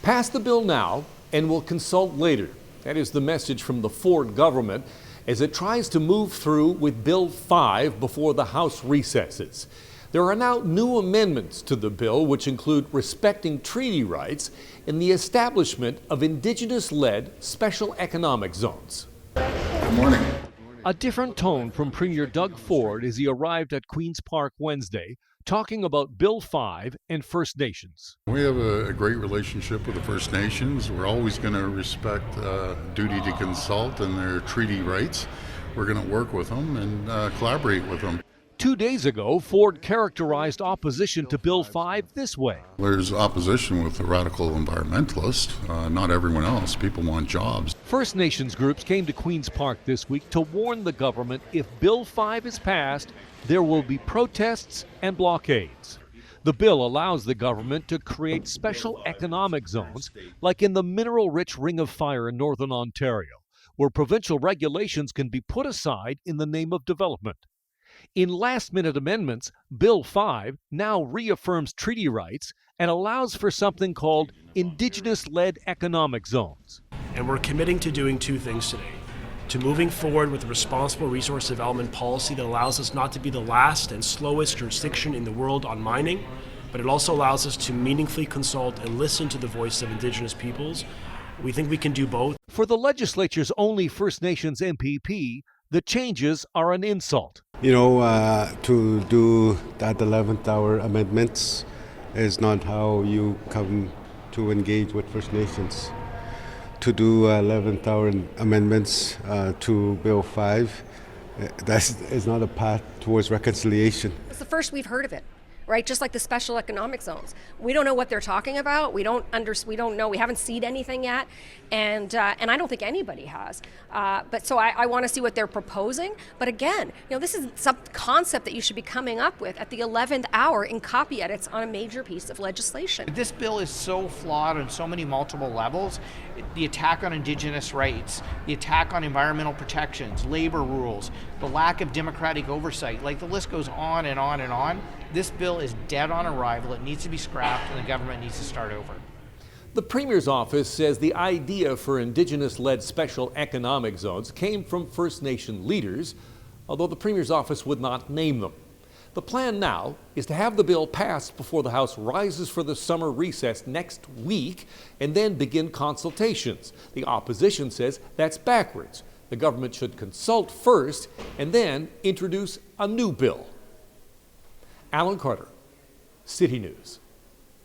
Pass the bill now and we'll consult later. That is the message from the Ford government as it tries to move through with Bill 5 before the House recesses. There are now new amendments to the bill which include respecting treaty rights and the establishment of Indigenous-led special economic zones. Good morning. A different tone from Premier Doug Ford as he arrived at Queen's Park Wednesday, talking about Bill 5 and First Nations. We have a great relationship with the First Nations. We're always going to respect duty to consult and their treaty rights. We're going to work with them and collaborate with them. 2 days ago, Ford characterized opposition to Bill 5 this way. There's opposition with the radical environmentalists, not everyone else. People want jobs. First Nations groups came to Queen's Park this week to warn the government if Bill 5 is passed, there will be protests and blockades. The bill allows the government to create special economic zones, like in the mineral-rich Ring of Fire in Northern Ontario, where provincial regulations can be put aside in the name of development. In last-minute amendments, Bill 5 now reaffirms treaty rights and allows for something called Indigenous-led economic zones. And we're committing to doing two things today. To moving forward with a responsible resource development policy that allows us not to be the last and slowest jurisdiction in the world on mining, but it also allows us to meaningfully consult and listen to the voice of Indigenous peoples. We think we can do both. For the legislature's only First Nations MPP, the changes are an insult. You know, to do that 11th hour amendments is not how you come to engage with First Nations. To do 11th hour amendments to Bill 5, that is not a path towards reconciliation. It's the first we've heard of it, right? Just like the special economic zones. We don't know what they're talking about. We don't know. We haven't seen anything yet. And I don't think anybody has. But so I want to see what they're proposing. But again, this is some concept that you should be coming up with at the 11th hour in copy edits on a major piece of legislation. This bill is so flawed on so many multiple levels. The attack on Indigenous rights, the attack on environmental protections, labor rules, the lack of democratic oversight, like the list goes on and on and on. This bill is dead on arrival. It needs to be scrapped and the government needs to start over. The Premier's office says the idea for Indigenous-led special economic zones came from First Nation leaders, although the Premier's office would not name them. The plan now is to have the bill passed before the House rises for the summer recess next week and then begin consultations. The opposition says that's backwards. The government should consult first and then introduce a new bill. Alan Carter, City News.